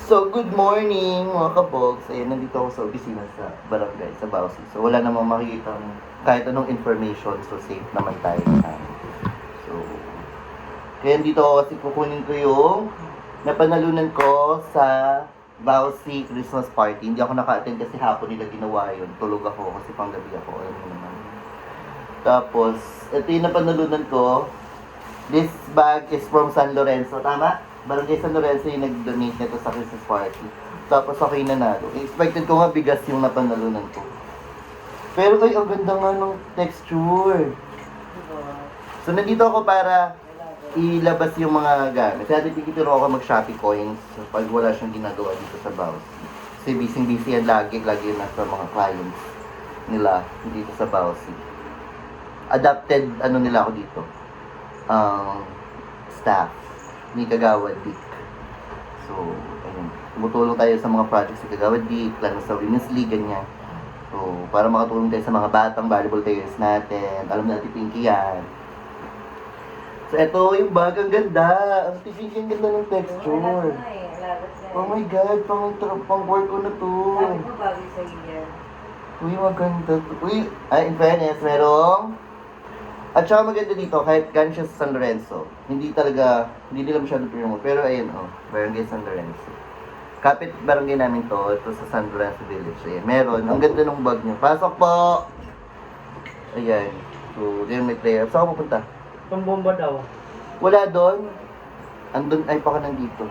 So, good morning mga kabogs. Ayan, nandito ako sa opisina sa barangay, sa Bausi. So, wala namang makikita kahit anong information. So, safe naman tayo dyan. So, kaya dito ako kasi kukunin ko yung napanalunan ko sa Bausi Christmas Party. Hindi ako naka-attend kasi hapon nila ginawa yun. Tulog ako kasi panggabi ako. Alam mo naman. Tapos, ito yung napanalunan ko. This bag is from San Lorenzo. Tama? Barangay San Lorenzo yung nag-donate nito sa Christmas party. Tapos ako yung nanalo. Expected ko nga bigas yung napanalunan ko. Pero ay, ang ganda nga ng texture. So, nandito ako para ilabas yung mga gamit. Kaya tititiro ako mag-Shopee coins pag wala siyang ginagawa dito sa Bausi. Kasi busy-busy yan lagi yun nasa mga clients nila dito sa Bausi. Adapted, nila ako dito. Staff ni Kagawad Dick. So, ayun. Tumutulong tayo sa mga projects ni Kagawad Dick, lalo sa Women's League, ganyan. So, para makatulong tayo sa mga batang volleyball players natin. Alam natin, Pinky yan. So, ito yung bag. Ang ganda. Ang Pinky, ang ganda ng texture. Oh my God, pang work ko na to. Sabi ko bagay sa iyo. Uy, maganda to. Uy, in fairness, merong at saka maganda dito, kahit galing siya sa San Lorenzo, hindi nila masyado promote. Pero ayun, Barangay San Lorenzo. Kapit barangay namin to, ito sa San Lorenzo Village. Ayan, meron. Ang ganda ng bag niya. Pasok po! Ayan. So, diyan may player. Saan ako pupunta? Pambomba daw. Wala doon. Andun, ay baka nandito.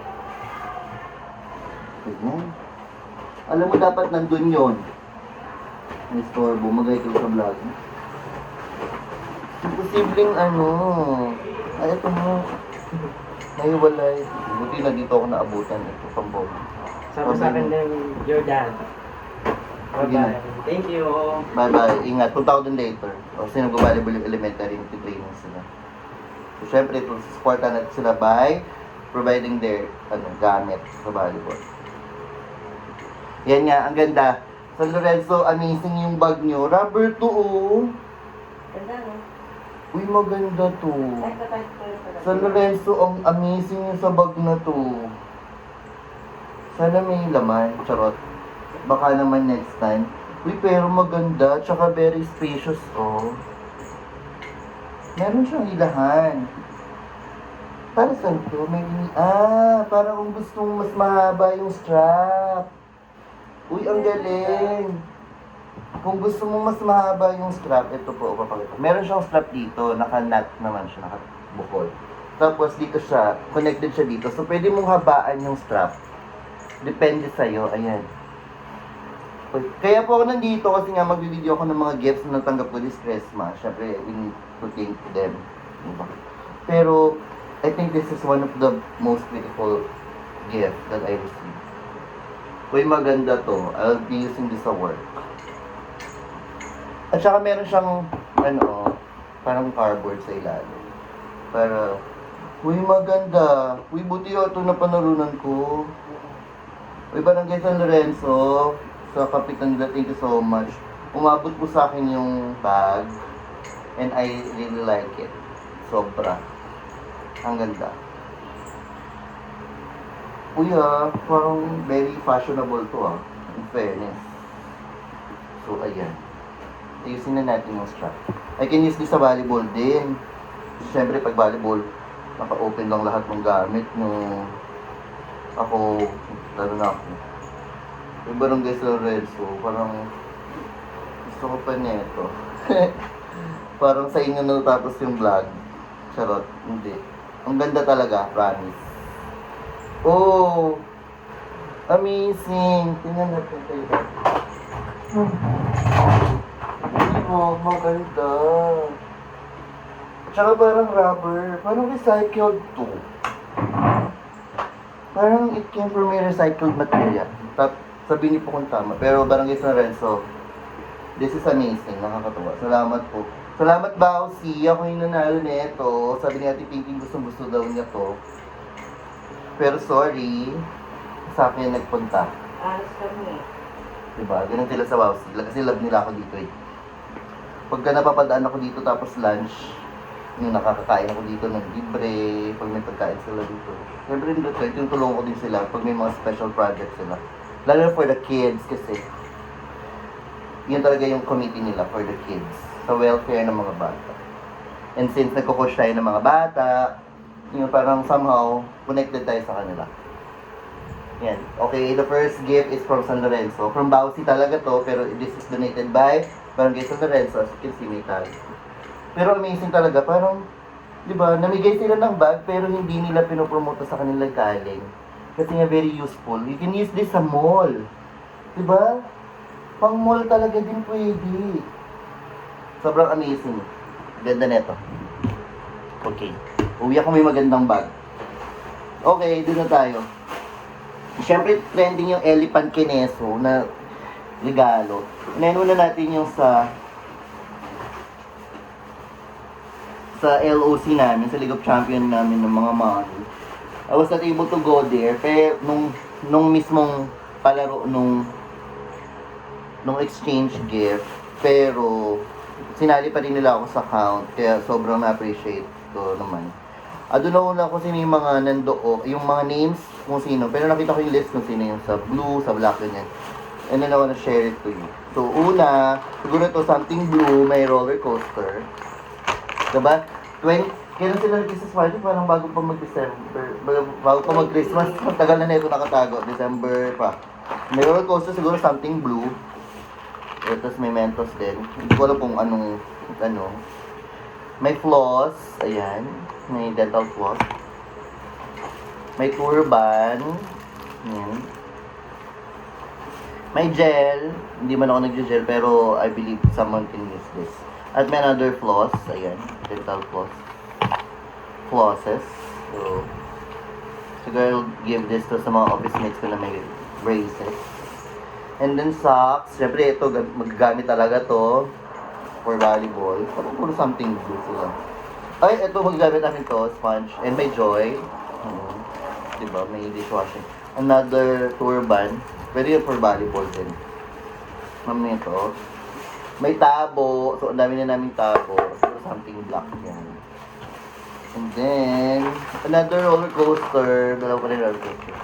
Ayan. Alam mo, dapat nandun yon. May store, bumagay ko sa vlog. Posibleng ay ito mo, naiwalay. Buti na dito ako naabutan ito, pambog. Sabi sa akin ng Jordan. Sige na. Bye-bye. Thank you. Bye-bye, ingat. Punta ako dun later. Kasi nag-volleyball yung elementary, training sila. So, syempre, ito, supportan natin sila by providing their gamit sa volleyball. Yan nga, ang ganda. San Lorenzo, amazing yung bag nyo. Rubber to, oh. Ganda, no? Uy, maganda to. Ay, patay ko pala. San Lorenzo, ang amazing yung sa bag na to. Sana may laman, charot. Baka naman next time. Uy, pero maganda, tsaka very spacious, oh. Meron siyang ilahan. Para saan to? Para kung gusto mong mas mahaba yung strap. Uy, ang galing. Kung gusto mo mas mahaba yung strap, ito po, papakita. Meron siyang strap dito, naka-nut naman siya, nakabukol. Tapos dito siya, connected siya dito. So, pwede mong habaan yung strap. Depende sa'yo, ayan. Kaya po ako nandito kasi nga mag-video ako ng mga gifts na natanggap ko this Christmas. Siyempre, we need to thank them. Diba? Pero, I think this is one of the most beautiful gift that I received. Uy, maganda to. I'll be using this at work. At saka meron siyang, parang cardboard sa ilalim. Para, uy, maganda. Uy, buti ito na panalunan ko. Uy, Barangay San Lorenzo, sa kapitan nila, thank you so much. Umabot po sa akin yung bag, and I really like it. Sobra. Ang ganda. Uy, parang very fashionable to, in fairness. So, ayan. Ayusin na natin yung strap. I can use this sa volleyball din. Siyempre, pag volleyball, naka-open lang lahat ng gamit nung ako, na ako. Yung Barangay San Lorenzo, parang gusto ko pa neto. Parang sa inyo natapos yung vlog. Charot, hindi. Ang ganda talaga, promise. Oh! Amazing! Tingnan natin kayo. Oh, maganda. Tsaka parang rubber. Parang recycled to. Parang it came from a recycled material. Sabi niyo po kung tama. Pero Barangay San Lorenzo, this is amazing. Nakakatuwa. Salamat po. Salamat, Bausi. Ako yung nanalo nito. Sabi ni Ate Pinky, gusto daw niya to. Pero sorry, sa akin nagpunta. Alas kami. Diba? Ganun sila sa Bausi. Kasi love nila ako dito eh. Pagka napapadaan ako dito tapos lunch, Yung nakakakain ako dito ng libre, pag may pagkain sila dito. Siyempre dito, yung tulungan ko din sila pag may mga special projects sila. Lalo na for the kids kasi yun talaga yung committee nila for the kids. Sa welfare ng mga bata. And since nagko-coach tayo ng mga bata, yung parang somehow connected tayo sa kanila. Yan. Okay, the first gift is from San Lorenzo. From Bausi talaga to, pero this is donated by Barangay San Lorenzo. As you can see, may tag. Pero amazing talaga, parang, di ba, namigay sila ng bag, pero hindi nila pinopromote sa kanila galing. Kasi nga very useful. You can use this sa mall. Di ba? Pang mall talaga din pwede. Sobrang amazing. Ganda neto. Okay. Uwi ako may magandang bag. Okay, dun na tayo. Siyempre, trending yung elephant kineso na regalo. Inanuna natin yung sa LOC namin, sa League of Champions namin ng mga model. I was not able to go there, pero nung mismong palaro nung exchange gift, pero sinali pa rin nila ako sa count, kaya sobrang na-appreciate ko naman. Doon na kung sino yung mga nandoon, yung mga names kung sino. Pero nakita ko yung list kung sino yung sa blue, sa black, ganyan. And then I wanna share it to you. So, una, siguro ito something blue, may roller coaster. Diba? Kailan sila nag-Christmas party? Parang bago pa mag-December. Bago pa mag-Christmas. Tagal na ito nakatago. December pa. May roller coaster, siguro something blue. Tapos may Mentos din. Hindi ko alam kung anong, May floss. Ayan. May dental floss. May turban. Ayan. May gel. Hindi man ako nag-gel pero I believe someone can use this. At may another floss. Ayan. Dental floss. Flosses. So, siguro I'll give this to sa mga office mates ko na may braces. And then socks. Siyempre ito, magagamit talaga to for volleyball. Puro something blue sila. Ay, ito magagamit namin to, sponge. And may Joy. Diba? May dishwashing. Another turban. Pwede yun for volleyball din. Mamaya ito. May tabo. So, ang dami na namin tabo. So, something black yan. And then, another roller coaster. Dalawa pa rin roller coaster.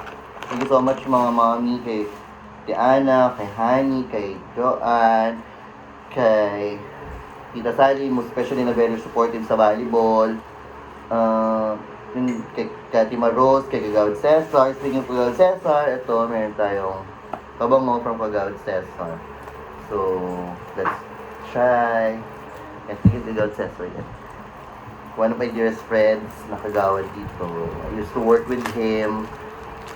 Thank you so much mga mami. Kay Ana, kay Hani, kay Joanne, kay Tita Sally, most especially na very supportive sa volleyball. Kay Katima Rose, kay Kagawad Cesar. Speaking of Kagawad Cesar, ito, meron tayong kabango from Kagawad Cesar. So, let's try. And speaking of Kagawad Cesar, yan. One of my dearest friends na kagawad dito. I used to work with him.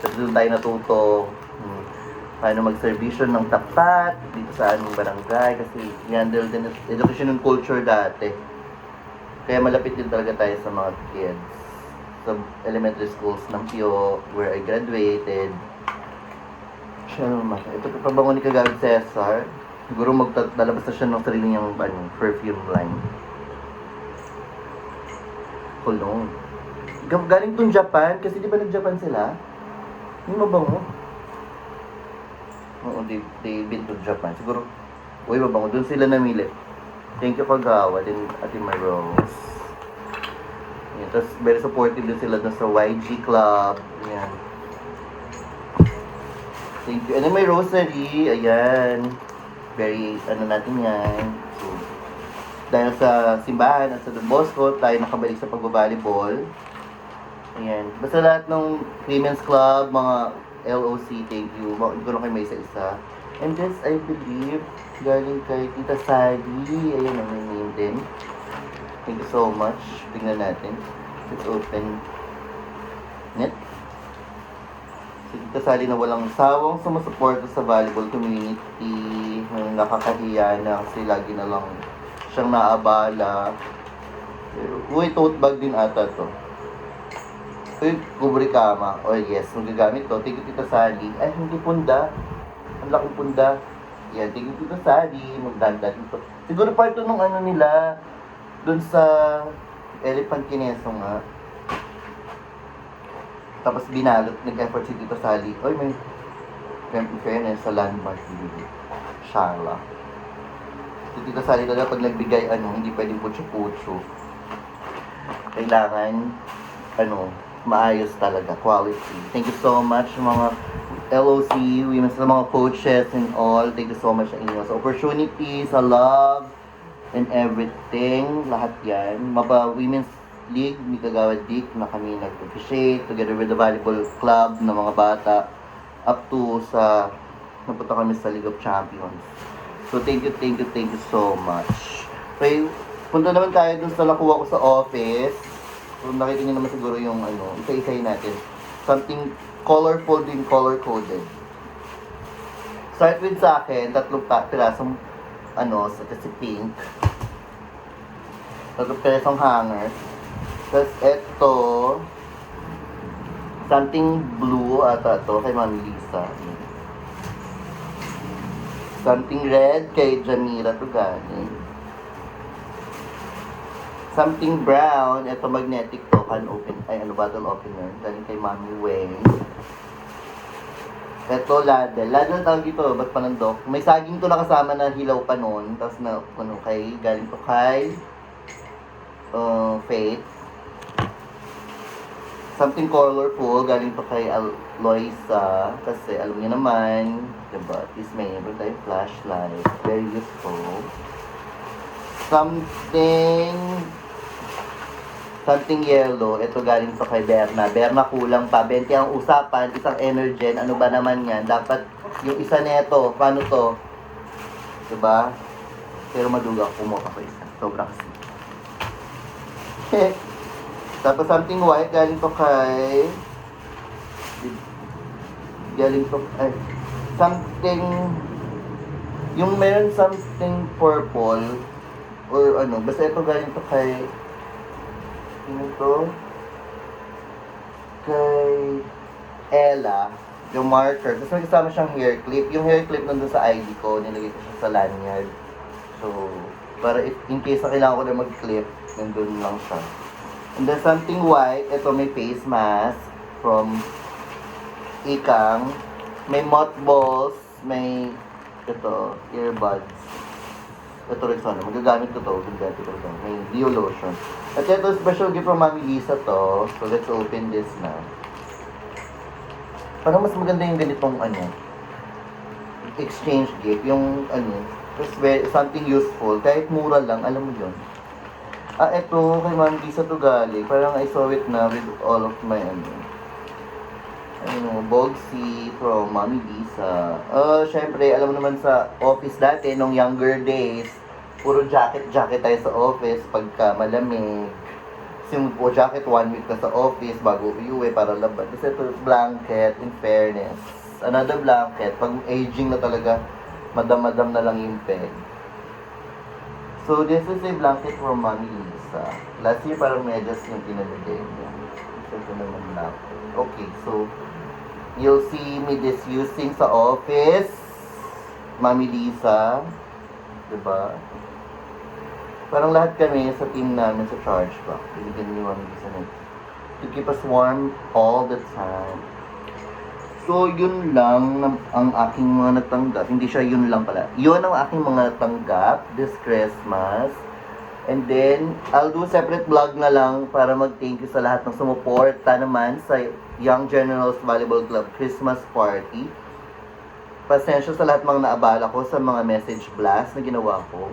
So, doon tayo natuto. Paano mag-servisyon ng tapat dito sa aming barangay kasi i-handle din education and culture dati. Kaya malapit din talaga tayo sa mga kids. Sa elementary schools ng Pio, where I graduated. Siya naman. Ito pabango ni Kagawad Cesar. Siguro maglalabas na siya ng sarili niyang perfume line. Cologne. Galing tong Japan, kasi di ba nag-Japan sila? Yung mabango. Oo, they been to Japan. Siguro, uy, mabango. Doon sila namili. Thank you, Kagawad and Ate Rose. Yan. Tapos, very supportive din sila dun sa YG Club. Yan. Thank you. And then may rosary. Ayan. Very, natin yan. So, dahil sa simbahan at sa Don Bosco, tayo nakabalik sa pagbabalibol. Ayan. Basta lahat ng women's club, mga LOC, thank you. Hindi ko lang kayo may isa-isa. And this, I believe, galing kay Tita Sally. Ayan, ang may name din. Thank you so much. Tingnan natin. Let's open it. Si Tita Sally na walang sawang sumusuporta sa volleyball community. Nakakahiya na kasi lagi na lang siyang naabala. Uy, tote bag din ata to. Uy, kubrikama. Oh yes, magagamit to. Thank you, Tita Sally. Ay, hindi punda. Ang laking punda. Yan, thank you, Tita Sally. Magdanda dito. Siguro part to nung nila dun sa elephant kineso nga. Tapos binalot, nag-effort si Tita Sally. Uy, may fairness sa landmark dito. Shala. Si Tita Sally talaga pag nagbigay hindi pwedeng putyo-putyo. kailangan, maayos talaga, quality. Thank you so much mga LOC, women, sa mga coaches and all. Thank you so much sa inyo. Sa opportunity, sa love, and everything. Lahat yan. Mapa Women's League, ni Kagawad Dick, na kami nag-officiate together with the volleyball club ng mga bata up to sa napunta kami sa League of Champions. So thank you so much. Okay, punta naman tayo dun sa nakuha ko sa office. So nakita niyo naman siguro yung isa-isayin natin. Something colorful din, color-coded. Start with sa akin, 3 pirasong sa kasi pink. 3 pirasong hanger. Tapos ito, something blue ata to kay Mami Lisa. Something red kay Janira to galing. Something brown, ito magnetic to, bottle opener, galing kay Mami Wayne. Ito, ladle. Ladle tawag dito, ba't panandok? May saging to nakasama na hilaw pa noon. Tapos galing to kay Faith. Something colorful, galing to kay Aloysa. Kasi alam niyo naman, diba? At least may meron tayong flashlight. Very useful. Something yellow. Ito galing to kay Berna. Berna kulang pa. 20 ang usapan. Isang Energen. Ano ba naman yan? Dapat yung isa neto. Paano to? Diba? Pero maduga. Kumuha ko isa. Sobrang kasi. Tapos something white. Galing to kay... something... Yung meron something purple. Or basta ito galing to kay... kay Ella, yung marker. Tapos may kasama siyang hair clip. Yung hair clip nandun sa ID ko, nilagay ko siya sa lanyard. So, para in case na kailangan ko na mag-clip, nandun lang siya. And then something white, ito may face mask from Ikang. May mothballs, may earbuds. Ito rin sana, magagamit ko to. May Dio lotion. At ito, special gift from Mami Lisa to. So, let's open this na. Parang mas maganda yung ganitong exchange gift. Yung something useful. Kahit mura lang, alam mo yun. Ito, kay Mami Lisa to galing. Parang I saw it na with all of my Bogsy from Mami Lisa. Syempre, alam mo naman sa office dati, nung younger days, puro jacket tayo sa office pagka malamig. Kasi po jacket 1 week ka sa office bago uwi para laban. Kasi ito, blanket, in fairness. Another blanket, pag aging na talaga, madam na lang yung peg. So, this is a blanket from Mami Lisa. Last year, parang medyas yung pinamigay niya. Ito naman blanket. Okay, so, you'll see me this using sa office. Mami Lisa. Diba? Parang lahat kami sa team namin sa chargeback. Binigyan ni Mami Lisa na to keep us warm all the time. So, yun lang ang aking mga natanggap. Hindi siya yun lang pala. Yun ang aking mga natanggap this Christmas. And then, I'll do separate vlog na lang para mag-thank you sa lahat ng sumuporta naman sa Young Generals Volleyball Club Christmas Party. Pasensya sa lahat mga naabala ko sa mga message blast na ginawa ko.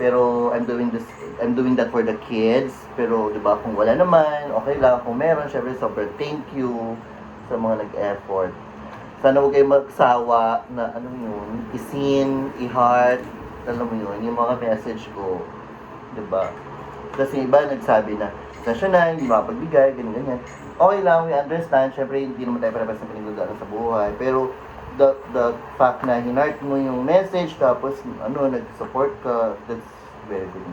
Pero I'm doing that for the kids. Pero 'di ba kung wala naman, okay lang. Kung meron, syempre super thank you sa mga nag-effort. Sana huwag kayong magsawa na i-seen, i-heart, alam mo yun, yung mga message ko. Diba? Kasi iba nagsabi na, sasya na, hindi mapagbigay, ganyan. Okay lang, we understand. Syempre, hindi naman tayo parehas na pinagdadaan sa buhay. Pero, the fact na hinart mo yung message, tapos, nag-support ka, that's very good.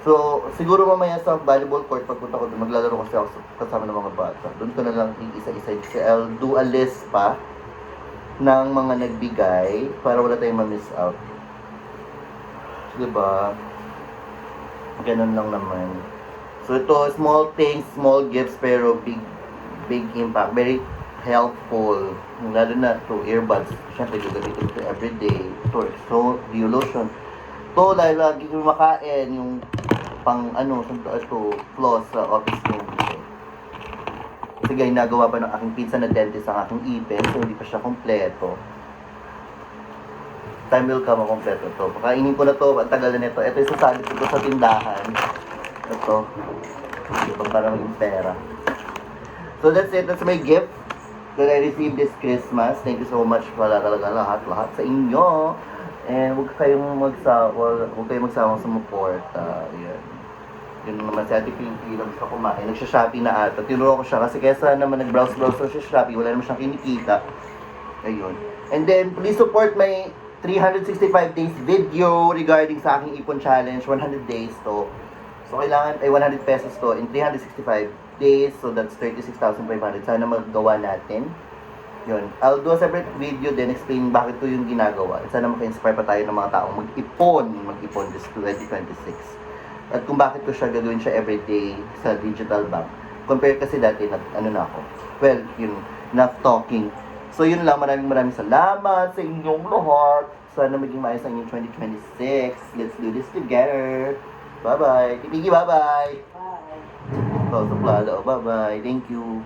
So, siguro mamaya sa volleyball court, pagpunta ko doon, maglalaro kasi ako kasama ng mga bata. Doon ko na lang isa-isa. I'll do a list pa ng mga nagbigay para wala tayong ma-miss out. Diba? Ganun lang naman. So ito, small things, small gifts, pero big impact. Very helpful. Lalo na to earbuds. Siyempre, gagamitin ito everyday. So, Dio lotion. Ito, lagi ko makain. Yung pang ano, ito, flaws sa office mo. Kasi ginagawa pa ng aking pinsan na dentist ang aking ipin, so hindi pa siya kompleto. Time will come, kompleto to. Pakainin ko na to, ang tagal na nito. Ito yung sasalit ko sa tindahan. Ito. Ito para maging pera. So that's it. That's my gift that I received this Christmas. Thank you so much pala talaga lahat sa inyo. And huwag kayong magsawang sumuport. Yan. Yun naman si Ate Pinky na gusto kumain. Nagsha-Shopee na ata. Tinuro ko siya kasi kesa naman nag-browse siya sa Shopee, wala naman siyang kinikita. Ayun. And then, please support my 365 days video regarding sa aking Ipon Challenge. 100 days to. So, kailangan, 100 pesos to in 365 days. So, that's 36,500. Sana magawa natin. Yun. I'll do a separate video then explain bakit to yung ginagawa. Sana maka-inspire pa tayo ng mga taong mag-ipon this 2026. At kung bakit ko siya gagawin siya everyday sa digital bank. Compare kasi dati na ako. Well, yun, enough talking. So yun lang, maraming salamat sa inyong lahat. Sana maging maayos ang inyong 2026. Let's do this together. Bye-bye. Tipigi, bye-bye. Bye. Bye-bye. Thank you.